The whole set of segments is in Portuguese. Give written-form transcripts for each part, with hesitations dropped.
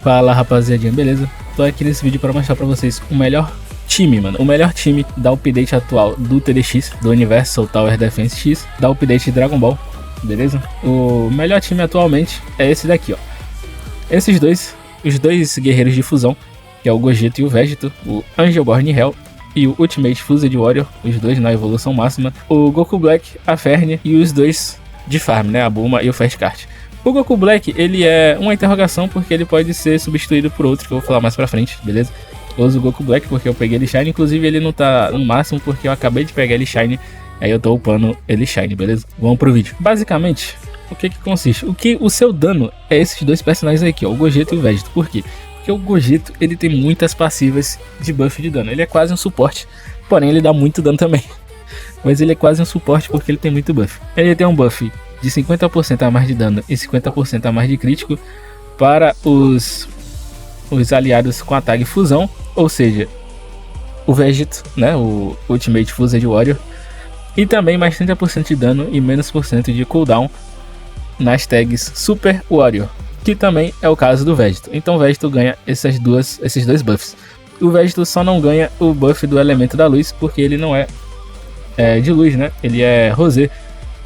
Fala rapaziadinha, beleza? Tô aqui nesse vídeo para mostrar pra vocês o melhor time, mano. O melhor time da update atual do TDX, do Universal Tower Defense X, da update Dragon Ball, beleza? O melhor time atualmente é esse daqui, ó. Esses dois, os dois guerreiros de fusão, que é o Gogeta e o Vegito, o Angelborn Hell e o Ultimate Fused Warrior, os dois na evolução máxima, o Goku Black, a Fern e os dois de farm, né? A Bulma e o Fast Card. O Goku Black, ele é uma interrogação porque ele pode ser substituído por outro que eu vou falar mais pra frente, beleza? Eu uso o Goku Black porque eu peguei ele Shine, inclusive ele não tá no máximo porque eu acabei de pegar ele Shine, aí eu tô upando ele Shine, beleza? Vamos pro vídeo. Basicamente, o que consiste? O seu dano é esses dois personagens aqui, ó, o Gogeta e o Vegito. Por quê? Porque o Gogeta, ele tem muitas passivas de buff de dano, ele é quase um suporte, porém ele dá muito dano também. Mas ele é quase um suporte porque ele tem muito buff. Ele tem um buff de 50% a mais de dano e 50% a mais de crítico para os aliados com a tag fusão, ou seja, o Vegito, né, o Ultimate Fused Warrior, e também mais 30% de dano e menos por cento de cooldown nas tags Super Warrior, que também é o caso do Vegito. Então o Vegito ganha esses dois buffs. O Vegito só não ganha o buff do elemento da luz porque ele não é de luz, né? Ele é rosé.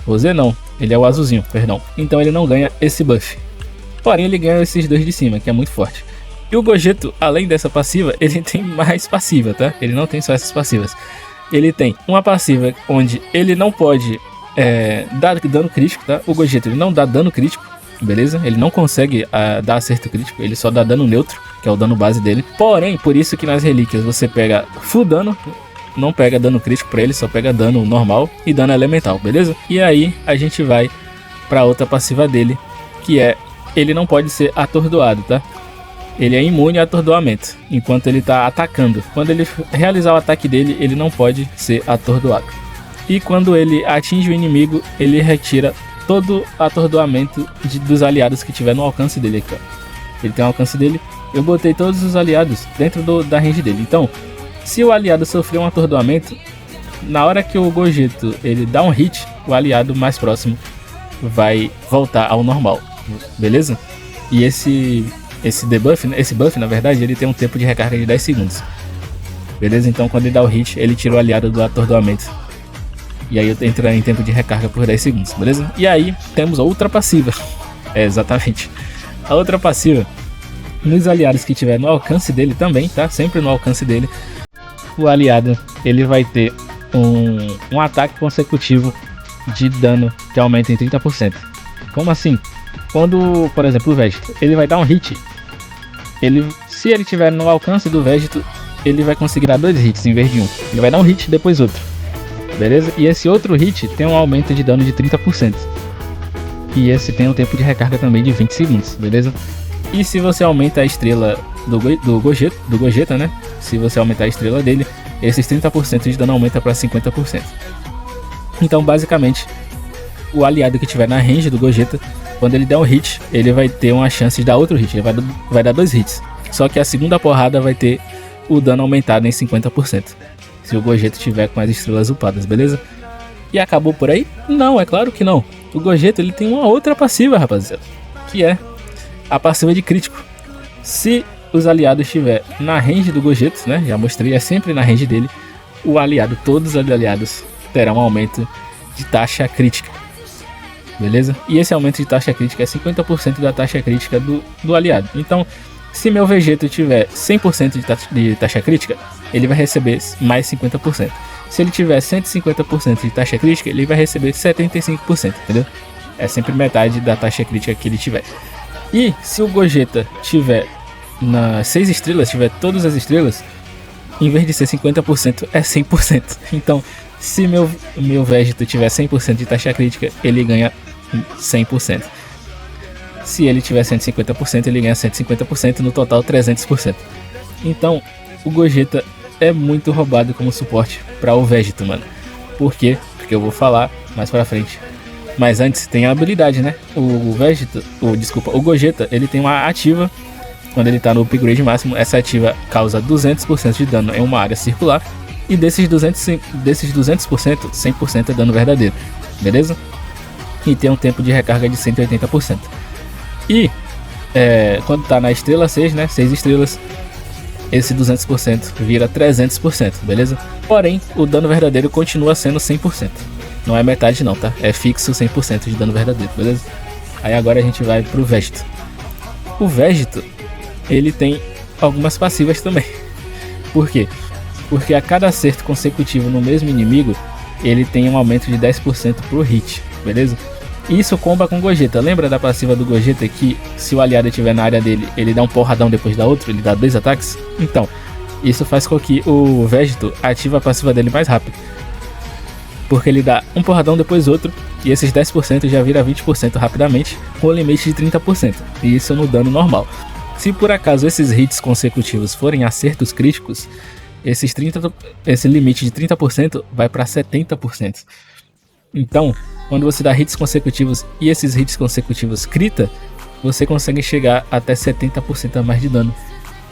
Rosé não, ele é o azulzinho, perdão. Então ele não ganha esse buff. Porém ele ganha esses dois de cima, que é muito forte. E o Gogeta, além dessa passiva, ele tem mais passiva, tá? Ele não tem só essas passivas. Ele tem uma passiva onde ele não pode dar dano crítico, tá? O Gogeta, ele não dá dano crítico, beleza? Ele não consegue dar acerto crítico, ele só dá dano neutro, que é o dano base dele. Porém, por isso que nas relíquias você pega full dano, não pega dano crítico pra ele, só pega dano normal e dano elemental, beleza? E aí a gente vai pra outra passiva dele, que é, ele não pode ser atordoado, tá? Ele é imune a atordoamento, enquanto ele tá atacando. Quando ele realizar o ataque dele, ele não pode ser atordoado. E quando ele atinge o inimigo, ele retira todo o atordoamento dos aliados que tiver no alcance dele aqui, ó. Ele tem o alcance dele, eu botei todos os aliados dentro da range dele, então se o aliado sofrer um atordoamento, na hora que o Gogeta ele dá um hit, o aliado mais próximo vai voltar ao normal, beleza? E esse debuff, esse buff na verdade, ele tem um tempo de recarga de 10 segundos, beleza? Então quando ele dá o hit, ele tira o aliado do atordoamento. E aí entra em tempo de recarga por 10 segundos, beleza? E aí temos a outra passiva, exatamente, a outra passiva, nos aliados que tiver no alcance dele também, tá? Sempre no alcance dele, o aliado ele vai ter um ataque consecutivo de dano que aumenta em 30%. Como assim? Quando, por exemplo, o Vegito ele vai dar um hit, se ele tiver no alcance do Vegito, ele vai conseguir dar 2 hits em vez de um. Ele vai dar um hit depois outro, beleza? E esse outro hit tem um aumento de dano de 30%. E esse tem um tempo de recarga também de 20 segundos, beleza? E se você aumenta a estrela do Gogeta, né? Se você aumentar a estrela dele, esses 30% de dano aumenta para 50%. Então, basicamente, o aliado que tiver na range do Gogeta, quando ele der um hit, ele vai ter uma chance de dar outro hit. Ele vai dar 2 hits. Só que a segunda porrada vai ter o dano aumentado em 50%. Se o Gogeta tiver com as estrelas upadas, beleza? E acabou por aí? Não, é claro que não. O Gogeta ele tem uma outra passiva, rapaziada, que é a passiva de crítico. Se os aliados estiver na range do Gogeta, né? Já mostrei, é sempre na range dele. Todos os aliados terão um aumento de taxa crítica, beleza? E esse aumento de taxa crítica é 50% da taxa crítica do aliado. Então, se meu Vegeta tiver 100% de taxa crítica, ele vai receber mais 50%. Se ele tiver 150% de taxa crítica, ele vai receber 75%, entendeu? É sempre metade da taxa crítica que ele tiver. E se o Gogeta tiver nas 6 estrelas, tiver todas as estrelas, em vez de ser 50%, é 100%. Então, se meu Vegeta tiver 100% de taxa crítica, ele ganha 100%. Se ele tiver 150%, ele ganha 150%, no total 300%. Então, o Gogeta é muito roubado como suporte para o Vegeta, mano. Por quê? Porque eu vou falar mais pra frente. Mas antes tem a habilidade, né? O Gogeta, ele tem uma ativa quando ele tá no upgrade máximo. Essa ativa causa 200% de dano em uma área circular. E desses 200%, 100% é dano verdadeiro, beleza? E tem um tempo de recarga de 180%. E quando tá na estrela 6, né, 6 estrelas, esse 200% vira 300%, beleza? Porém, o dano verdadeiro continua sendo 100%. Não é metade não, tá? É fixo 100% de dano verdadeiro, beleza? Aí agora a gente vai pro Vegito. O Vegito, ele tem algumas passivas também. Por quê? Porque a cada acerto consecutivo no mesmo inimigo, ele tem um aumento de 10% pro hit, beleza? Isso comba com Gogeta. Lembra da passiva do Gogeta que se o aliado estiver na área dele, ele dá um porradão depois da outra, ele dá 2 ataques? Então, isso faz com que o Vegito ative a passiva dele mais rápido. Porque ele dá um porradão depois outro, e esses 10% já vira 20% rapidamente, com o limite de 30%, e isso no dano normal. Se por acaso esses hits consecutivos forem acertos críticos, esse limite de 30% vai para 70%. Então, quando você dá hits consecutivos e esses hits consecutivos crita, você consegue chegar até 70% a mais de dano.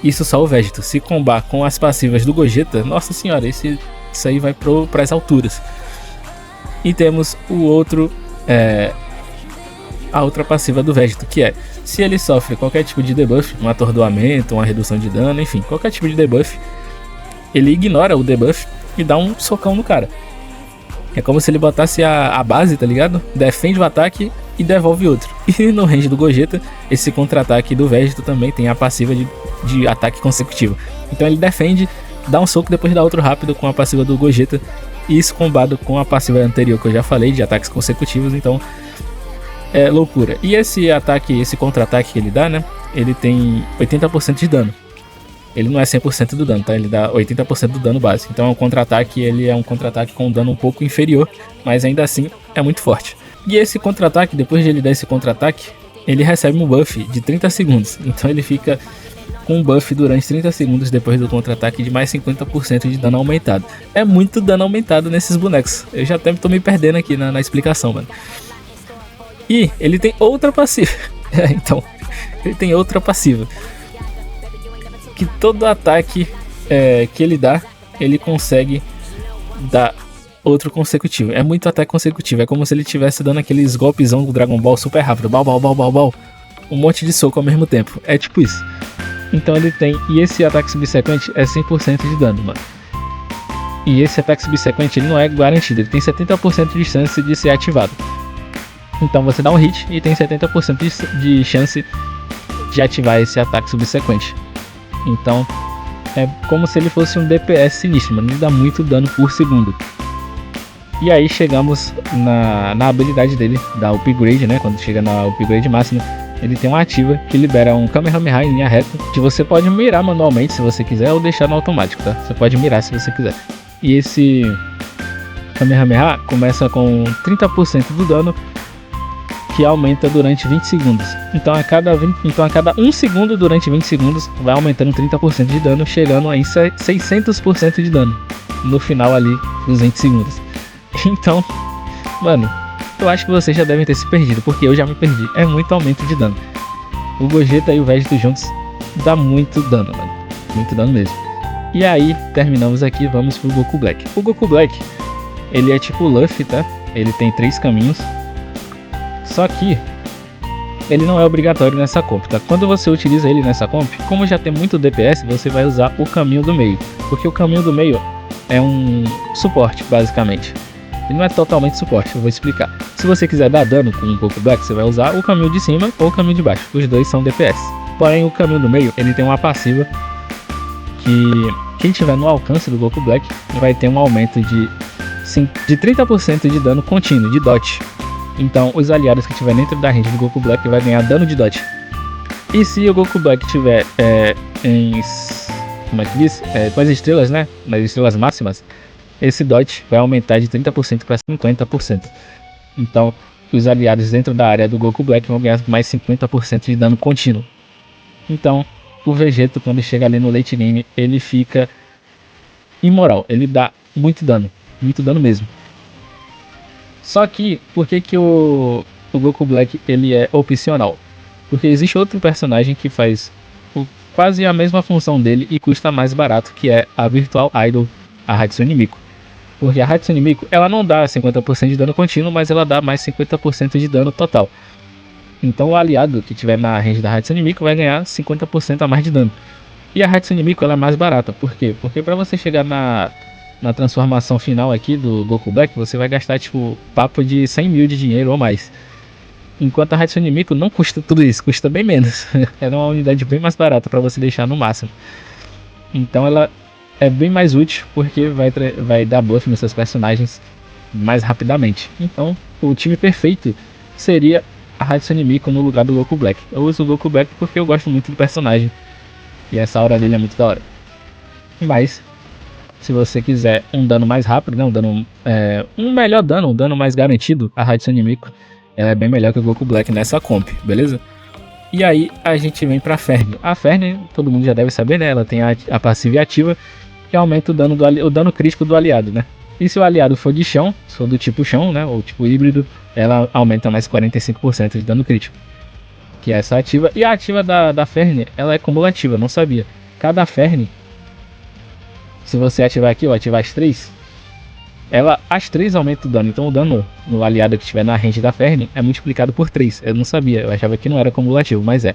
Isso só o Vegito. Se combar com as passivas do Gogeta, nossa senhora, isso aí vai para as alturas. E temos o outro, a outra passiva do Vegito, que é, se ele sofre qualquer tipo de debuff, um atordoamento, uma redução de dano, enfim, qualquer tipo de debuff, ele ignora o debuff e dá um socão no cara. É como se ele botasse a base, tá ligado? Defende o ataque e devolve outro. E no range do Gogeta, esse contra-ataque do Vegito também tem a passiva de ataque consecutivo. Então ele defende, dá um soco, depois dá outro rápido com a passiva do Gogeta. Isso combado com a passiva anterior que eu já falei, de ataques consecutivos, então é loucura. E esse ataque, esse contra-ataque que ele dá, né? Ele tem 80% de dano. Ele não é 100% do dano, tá? Ele dá 80% do dano base. Então é um contra-ataque, ele é um contra-ataque com um dano um pouco inferior, mas ainda assim é muito forte. E esse contra-ataque, depois de ele dar esse contra-ataque, ele recebe um buff de 30 segundos. Então ele fica com um buff durante 30 segundos depois do contra-ataque de mais 50% de dano aumentado. É muito dano aumentado nesses bonecos. Eu já até tô me perdendo aqui na explicação, mano. E ele tem outra passiva. Então, ele tem outra passiva. Que todo ataque que ele dá, ele consegue dar outro consecutivo. É muito ataque consecutivo. É como se ele estivesse dando aqueles golpezão do Dragon Ball super rápido. Bal, bal, bal, bal, bal. Um monte de soco ao mesmo tempo. É tipo isso. Então ele tem, e esse ataque subsequente é 100% de dano, mano. E esse ataque subsequente ele não é garantido, ele tem 70% de chance de ser ativado. Então você dá um hit e tem 70% de chance de ativar esse ataque subsequente. Então é como se ele fosse um DPS sinistro, mano. Ele dá muito dano por segundo. E aí chegamos na habilidade dele, da upgrade, né? Quando chega na upgrade máxima, ele tem uma ativa que libera um Kamehameha em linha reta, que você pode mirar manualmente se você quiser, ou deixar no automático, tá? Você pode mirar se você quiser. E esse Kamehameha começa com 30% do dano, que aumenta durante 20 segundos. Então a cada 1 segundo durante 20 segundos, vai aumentando 30% de dano, chegando a 600% de dano no final ali dos 20 segundos. Então, mano, eu acho que vocês já devem ter se perdido, porque eu já me perdi. É muito aumento de dano. O Gogeta e o Vegito juntos dá muito dano, mano. Muito dano mesmo. E aí, terminamos aqui, vamos pro Goku Black. O Goku Black, ele é tipo o Luffy, tá? Ele tem 3 caminhos. Só que ele não é obrigatório nessa comp, tá? Quando você utiliza ele nessa comp, como já tem muito DPS, você vai usar o caminho do meio. Porque o caminho do meio é um suporte, basicamente. Ele não é totalmente suporte, eu vou explicar. Se você quiser dar dano com o Goku Black, você vai usar o caminho de cima ou o caminho de baixo. Os dois são DPS. Porém, o caminho do meio, ele tem uma passiva que quem tiver no alcance do Goku Black vai ter um aumento de 30% de dano contínuo, de dot. Então, os aliados que estiver dentro da range do Goku Black vai ganhar dano de dot. E se o Goku Black tiver com as estrelas, né? Nas estrelas máximas, esse dot vai aumentar de 30% para 50%. Então, os aliados dentro da área do Goku Black vão ganhar mais 50% de dano contínuo. Então, o Vegeta, quando chega ali no late game, ele fica imoral. Ele dá muito dano mesmo. Só que, por que o Goku Black ele é opcional? Porque existe outro personagem que faz quase a mesma função dele e custa mais barato, que é a Virtual Idol, a Hatsune Miku. Porque a Hatsune Miku, ela não dá 50% de dano contínuo, mas ela dá mais 50% de dano total. Então o aliado que tiver na range da Hatsune Miku vai ganhar 50% a mais de dano. E a Hatsune Miku ela é mais barata, por quê? Porque pra você chegar na transformação final aqui do Goku Black, você vai gastar tipo papo de 100 mil de dinheiro ou mais. Enquanto a Hatsune Miku não custa tudo isso, custa bem menos. Ela é uma unidade bem mais barata pra você deixar no máximo. Então ela é bem mais útil porque vai dar buff nos seus personagens mais rapidamente. Então o time perfeito seria a Hatsune Miku no lugar do Goku Black. Eu uso o Goku Black porque eu gosto muito do personagem e essa aura dele é muito da hora. Mas se você quiser um dano mais rápido, né, um melhor dano, um dano mais garantido, a Hatsune Miku ela é bem melhor que o Goku Black nessa comp, beleza? E aí a gente vem pra Fern. A Fern, todo mundo já deve saber, né? Ela tem a passiva ativa que aumenta o dano crítico do aliado, né? E se o aliado for de chão, se for do tipo chão, né? Ou tipo híbrido, ela aumenta mais 45% de dano crítico. Que é essa ativa. E a ativa da Fern, ela é cumulativa, não sabia. Cada Fern, se você ativar aqui, ó, ativar as 3, as 3 aumentam o dano. Então o dano no aliado que estiver na range da Fern é multiplicado por 3. Eu não sabia, eu achava que não era cumulativo, mas é.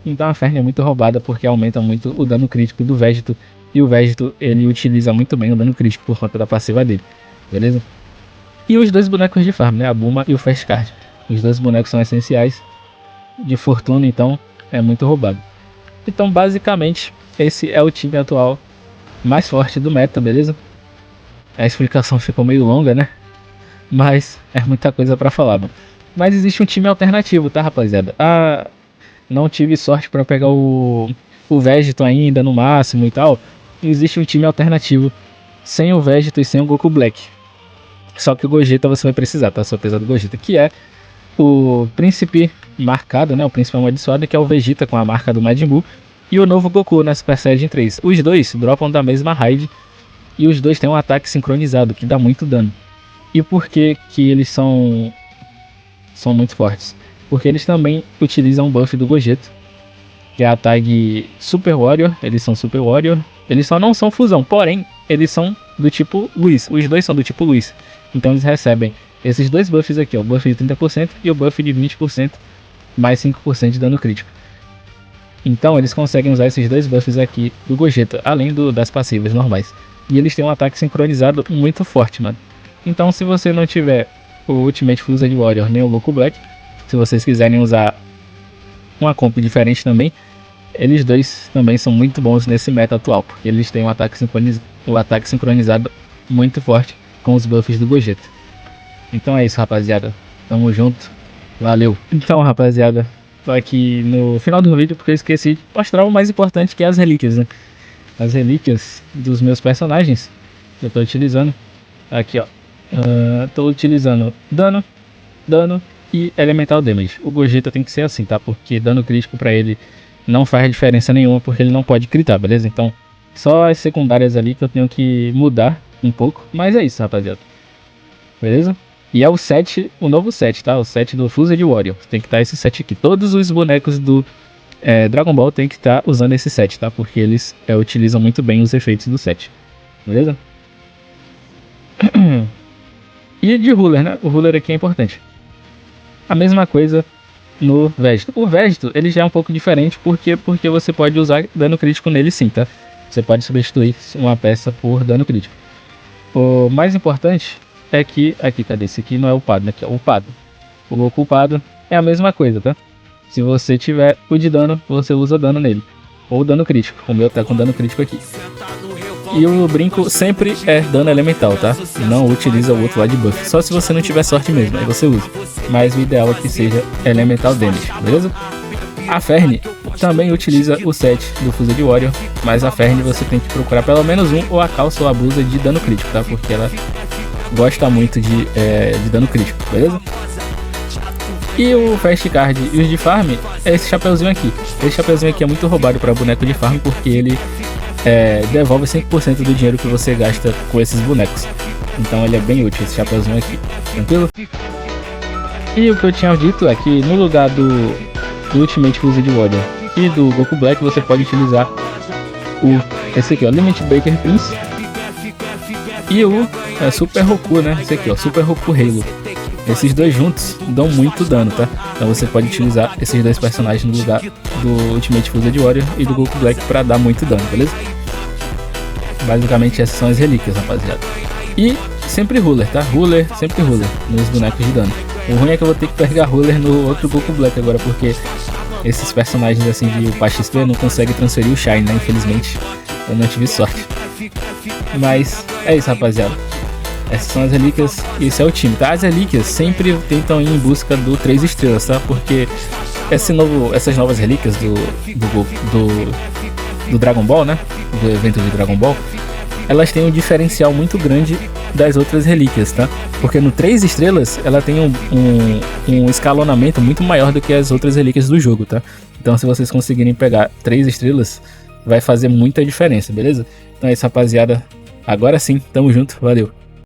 Então a Fern é muito roubada porque aumenta muito o dano crítico do Vegito. E o Vegito, ele utiliza muito bem o dano crítico por conta da passiva dele, beleza? E os dois bonecos de farm, né? A Bulma e o Fast Card. Os dois bonecos são essenciais. De fortuna, então, é muito roubado. Então, basicamente, esse é o time atual mais forte do meta, beleza? A explicação ficou meio longa, né? Mas é muita coisa pra falar, mano. Mas existe um time alternativo, tá, rapaziada? Não tive sorte pra pegar o Vegito ainda no máximo e tal. Existe um time alternativo sem o Vegito e sem o Goku Black. Só que o Gogeta você vai precisar, tá? Só apesar do Gogeta, que é o príncipe marcado, né? O príncipe amaldiçoado, que é o Vegeta com a marca do Majin Buu. E o novo Goku na Super Saiyajin 3. Os dois dropam da mesma raid. E os dois têm um ataque sincronizado, que dá muito dano. E por que eles são muito fortes? Porque eles também utilizam o buff do Gogeta, que é a tag Super Warrior. Eles são Super Warrior. Eles só não são fusão, porém, eles são do tipo Luz. Os dois são do tipo Luz. Então eles recebem esses dois buffs aqui, ó, o buff de 30% e o buff de 20% mais 5% de dano crítico. Então eles conseguem usar esses dois buffs aqui do Gogeta, além das passivas normais. E eles têm um ataque sincronizado muito forte, mano. Então se você não tiver o Ultimate Fused Warrior nem o Goku Black, se vocês quiserem usar uma comp diferente também, eles dois também são muito bons nesse meta atual, porque eles têm um ataque sincronizado muito forte com os buffs do Gogeta. Então é isso, rapaziada. Tamo junto. Valeu. Então, rapaziada, tô aqui no final do vídeo porque eu esqueci de mostrar o mais importante, que é as relíquias, né? As relíquias dos meus personagens que eu tô utilizando. Aqui, ó. Tô utilizando dano e Elemental Damage. O Gogeta tem que ser assim, tá? Porque dano crítico pra ele não faz diferença nenhuma, porque ele não pode critar, beleza? Então, só as secundárias ali que eu tenho que mudar um pouco. Mas é isso, rapaziada. Beleza? E é o set, o novo set, tá? O set do Fused Warrior. Tem que estar esse set aqui. Todos os bonecos do Dragon Ball tem que estar usando esse set, tá? Porque eles utilizam muito bem os efeitos do set. Beleza? E de Ruler, né? O Ruler aqui é importante. A mesma coisa no Vegito. O Vegito, ele já é um pouco diferente, porque você pode usar dano crítico nele sim, tá? Você pode substituir uma peça por dano crítico. O mais importante é que, aqui, cadê? Esse aqui não é o Pado, né? Aqui, ó, o Pado. O Goku Pado é a mesma coisa, tá? Se você tiver o de dano, você usa dano nele. Ou dano crítico. O meu tá com dano crítico aqui. E o brinco sempre é dano elemental, tá? Não utiliza o outro lá de buff. Só se você não tiver sorte mesmo, aí você usa. Mas o ideal é que seja elemental damage, beleza? A Fern também utiliza o set do Fused Warrior. Mas a Fern você tem que procurar pelo menos um, ou a calça ou a blusa de dano crítico, tá? Porque ela gosta muito de dano crítico, beleza? E o Fast Card e os de farm é esse chapeuzinho aqui. Esse chapeuzinho aqui é muito roubado para boneco de farm, porque ele devolve 5% do dinheiro que você gasta com esses bonecos. Então ele é bem útil, esse chapeuzinho aqui, tranquilo? E o que eu tinha dito é que no lugar do Ultimate Fused Warrior e do Goku Black, você pode utilizar esse aqui, ó, Limit Breaker Prince. E o Super Roku, né? Esse aqui, ó, Super Roku Halo. esses dois juntos dão muito dano, tá? Então você pode utilizar esses dois personagens no lugar do Ultimate Fused Warrior e do Goku Black pra dar muito dano, beleza? Basicamente essas são as relíquias, rapaziada. E sempre Ruler, tá? Sempre Ruler nos bonecos de dano. O ruim é que eu vou ter que pegar Ruler no outro Goku Black agora, porque esses personagens assim de upar XP não conseguem transferir o Shine, né? Infelizmente, eu não tive sorte. Mas é isso, rapaziada. Essas são as relíquias e esse é o time, tá? As relíquias sempre tentam ir em busca do 3 estrelas, tá? Porque essas novas relíquias do Dragon Ball, né? Do evento de Dragon Ball, elas têm um diferencial muito grande das outras relíquias, tá? Porque no 3 estrelas ela tem um escalonamento muito maior do que as outras relíquias do jogo, tá? Então se vocês conseguirem pegar 3 estrelas, vai fazer muita diferença, beleza? Então é isso, rapaziada. Agora sim, tamo junto, valeu!